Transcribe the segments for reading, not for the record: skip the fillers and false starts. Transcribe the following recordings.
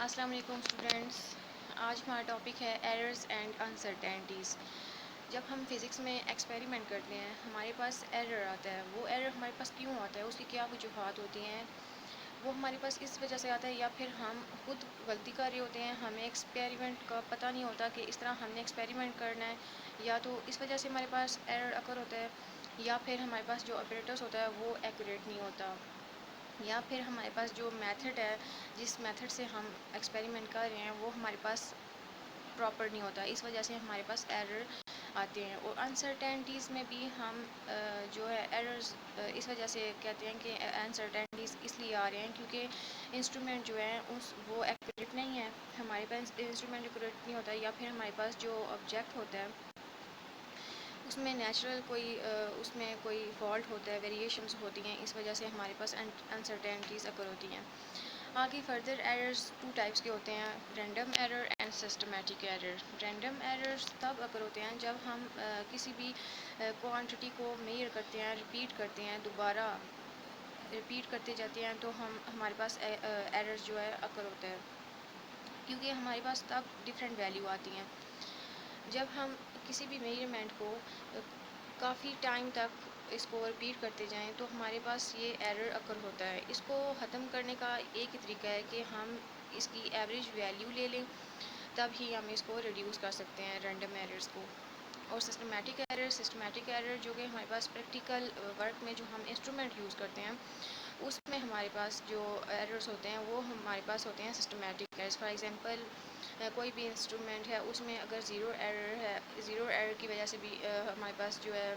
अस्सलाम वालेकुम स्टूडेंट्स। आज हमारा टॉपिक है एरर्स एंड अनसर्टेनिटीज़। जब हम फिज़िक्स में एक्सपेरिमेंट करते हैं हमारे पास एरर आता है। वो एरर हमारे पास क्यों आता है, उसकी क्या वजूहत होती हैं? वो हमारे पास इस वजह से आता है या फिर हम खुद गलती कर रहे होते हैं, हमें एक्सपेरिमेंट का पता नहीं होता कि इस तरह हमने एक्सपेरिमेंट करना है, या तो इस वजह से हमारे पास एरर अकर होता है, या फिर हमारे पास जो ऑपरेटर्स होता है वो एक्यूरेट नहीं होता, या फिर हमारे पास जो मेथड है, जिस मेथड से हम एक्सपेरिमेंट कर रहे हैं वो हमारे पास प्रॉपर नहीं होता। इस वजह से हमारे पास एरर आते हैं। और अनसर्टेनिटीज़ में भी हम जो है एरर्स इस वजह से कहते हैं कि अनसर्टेनिटीज़ इसलिए आ रहे हैं क्योंकि इंस्ट्रूमेंट जो है उस वो एक्यूरेट नहीं है, हमारे पास इंस्ट्रूमेंट एक्यूरेट नहीं होता, या फिर हमारे पास जो ऑब्जेक्ट होता है उसमें नेचुरल उसमें कोई फॉल्ट होता है, वेरिएशंस होती हैं, इस वजह से हमारे पास अनसर्टेनिटीज़ अकर होती हैं। आगे फर्दर एरर्स टू टाइप्स के होते हैं, random error and systematic error. Random errors तब अकर होते हैं जब हम किसी भी क्वांटिटी को मेजर करते हैं, रिपीट करते हैं, दोबारा रिपीट करते जाते हैं, तो हमारे पास एरर्स जो है अकर होता है, क्योंकि हमारे पास तब डिफरेंट वैल्यू आती हैं। जब हम किसी भी मेजरमेंट को काफ़ी टाइम तक इसको रिपीट करते जाएं तो हमारे पास ये एरर अकर होता है। इसको ख़त्म करने का एक ही तरीका है कि हम इसकी एवरेज वैल्यू ले लें, तब ही हम इसको रिड्यूस कर सकते हैं रैंडम एरर्स को। और सिस्टमेटिक एरर जो कि हमारे पास प्रैक्टिकल वर्क में जो हम इंस्ट्रूमेंट यूज़ करते हैं उसमें हमारे पास जो एरर्स होते हैं वो हमारे पास होते हैं सिस्टमेटिक एरर्स। फॉर एग्जांपल कोई भी इंस्ट्रूमेंट है उसमें अगर ज़ीरो एरर है, ज़ीरो एरर की वजह से भी हमारे पास जो है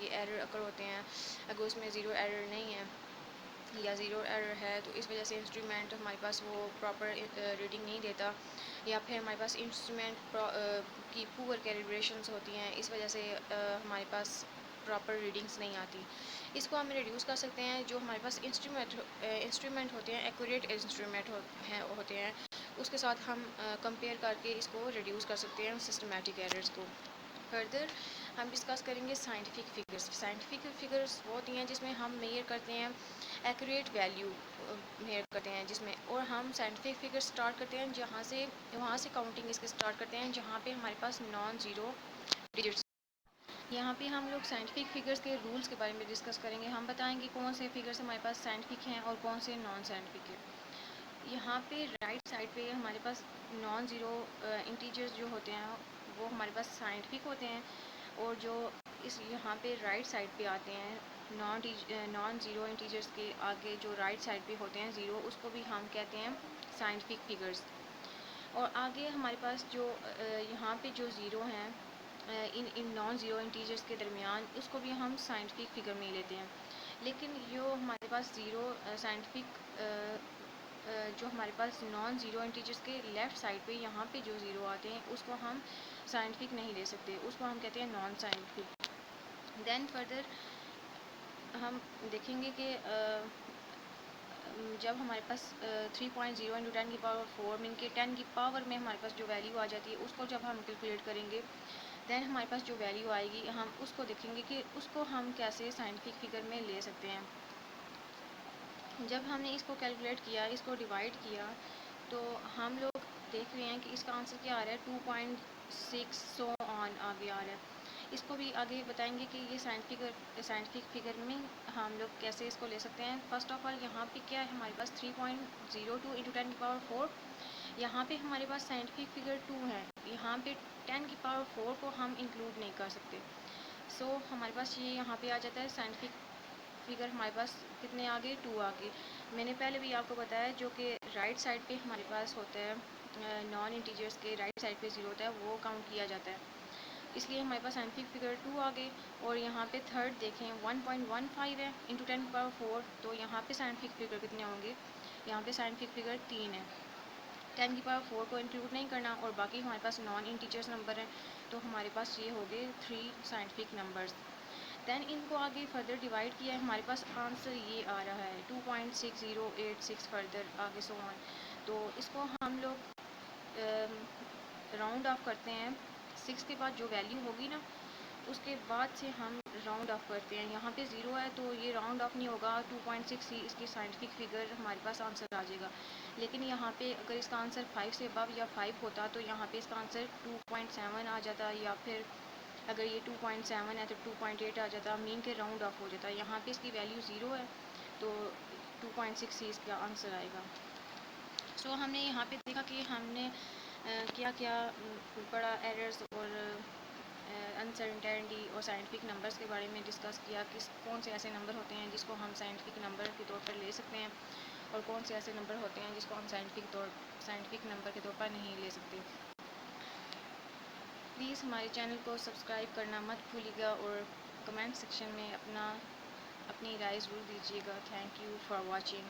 ये एरर अकर होते हैं। अगर उसमें ज़ीरो एरर नहीं है या ज़ीरो एरर है तो इस वजह से इंस्ट्रूमेंट हमारे पास वो प्रॉपर रीडिंग नहीं देता, या फिर हमारे पास इंस्ट्रूमेंट की पुअर कैलिब्रेशंस होती हैं, इस वजह से हमारे पास प्रॉपर रीडिंग्स नहीं आती। इसको हम रिड्यूस कर सकते हैं। जो हमारे पास इंस्ट्रूमेंट होते हैं, एक्यूरेट इंस्ट्रूमेंट होते हैं, उसके साथ हम कंपेयर करके इसको रिड्यूस कर सकते हैं सिस्टमेटिक एरर्स को। फर्दर हम डिस्कस करेंगे साइंटिफिक फिगर्स। साइंटिफिक फिगर्स वो होती हैं जिसमें हम मेजर करते हैं एक्यूरेट वैल्यू मेजर करते हैं, जिसमें और हम साइंटिफिक फिगर स्टार्ट करते हैं वहाँ से काउंटिंग इसके स्टार्ट करते हैं जहाँ पे हमारे पास नॉन ज़ीरो डिजिट्स। यहाँ पे हम लोग साइंटिफिक फिगर्स के रूल्स के बारे में डिस्कस करेंगे। हम बताएंगे कौन से फिगर्स हमारे पास साइंटिफिक हैं और कौन से नॉन साइंटिफिक है। यहाँ पे राइट साइड पे हमारे पास नॉन ज़ीरो इंटीजर्स जो होते हैं वो हमारे पास साइंटिफिक होते हैं, और जो इस यहाँ पे राइट साइड पे आते हैं नॉन ज़ीरो इंटीजर्स के आगे जो राइट साइड पे होते हैं ज़ीरो, उसको भी हम कहते हैं साइंटिफिक फिगर्स। और आगे हमारे पास जो यहाँ पे जो ज़ीरो हैं इन नॉन ज़ीरो इंटीजर्स के दरमियान, उसको भी हम साइंटिफिक फिगर में लेते हैं। लेकिन जो हमारे पास ज़ीरो जो हमारे पास नॉन ज़ीरो इंटीजर्स के लेफ़्ट साइड पे यहाँ पे जो ज़ीरो आते हैं उसको हम साइंटिफिक नहीं ले सकते, उसको हम कहते हैं नॉन साइंटिफिक। देन फर्दर हम देखेंगे कि जब हमारे पास 3.0 इंटू 10⁴ मीन के 10 की पावर में हमारे पास जो वैल्यू आ जाती है उसको जब हम कैलकुलेट करेंगे, देन हमारे पास जो वैल्यू आएगी हम उसको देखेंगे कि उसको हम कैसे साइंटिफिक फिगर में ले सकते हैं। जब हमने इसको कैलकुलेट किया, इसको डिवाइड किया, तो हम लोग देख रहे हैं कि इसका आंसर क्या आ रहा है, 2.6 सो ऑन आगे आ रहा है। इसको भी आगे बताएंगे कि ये साइंटिफिक फिगर में हम लोग कैसे इसको ले सकते हैं। फर्स्ट ऑफ ऑल यहाँ पे क्या है, हमारे पास 3.02 इंटू 10⁴, यहाँ पे हमारे पास साइंटिफिक फिगर 2 है, यहाँ पे 10⁴ को हम इंक्लूड नहीं कर सकते। सो हमारे पास ये यहाँ पे आ जाता है साइंटिफिक फिगर हमारे पास कितने आगे, 2 आगे। मैंने पहले भी आपको बताया जो कि राइट साइड पे हमारे पास होता है नॉन इंटीजर्स के राइट साइड पे ज़ीरो होता है, वो काउंट किया जाता है, इसलिए हमारे पास साइंटिफिक फिगर 2 आ गए। और यहाँ पे थर्ड देखें 1.15 है इंटू 10⁴, तो यहाँ पे साइंटिफिक फिगर कितने होंगे, यहाँ पे साइंटिफिक फिगर 3 है। 10⁴ को इंक्लूड नहीं करना और बाकी हमारे पास नॉन इंटीजर्स नंबर हैं, तो हमारे पास ये हो गए 3 साइंटिफिक नंबर्स। दैन इनको आगे फर्दर डिवाइड किया है, हमारे पास आंसर ये आ रहा है 2.6086 फर्दर आगे सो ऑन। तो इसको हम लोग राउंड ऑफ करते हैं, 6 के बाद जो वैल्यू होगी ना उसके बाद से हम राउंड ऑफ करते हैं। यहाँ पे ज़ीरो है तो ये राउंड ऑफ नहीं होगा, 2.6 ही इसकी साइंटिफिक फिगर हमारे पास आंसर आ जाएगा। लेकिन यहाँ पे अगर इसका आंसर 5 से अबव या 5 होता तो यहाँ पे इसका आंसर 2.7 आ जाता, या फिर अगर ये 2.7 है तो 2.8 आ जाता, मीन के राउंड ऑफ हो जाता। यहाँ पे इसकी वैल्यू 0 है तो 2.6 ही इसका आंसर आएगा। सो हमने यहाँ पे देखा कि हमने क्या क्या बड़ा एरर्स और अनसर्टेनिटी और साइंटिफिक नंबर्स के बारे में डिस्कस किया कि कौन से ऐसे नंबर होते हैं जिसको हम साइंटिफिक नंबर के तौर पर ले सकते हैं, और कौन से ऐसे नंबर होते हैं जिसको हम साइंटिफिक नंबर के तौर पर नहीं ले सकते। प्लीज़ हमारे चैनल को सब्सक्राइब करना मत भूलिएगा और कमेंट सेक्शन में अपनी राय ज़रूर दीजिएगा। Thank you for watching.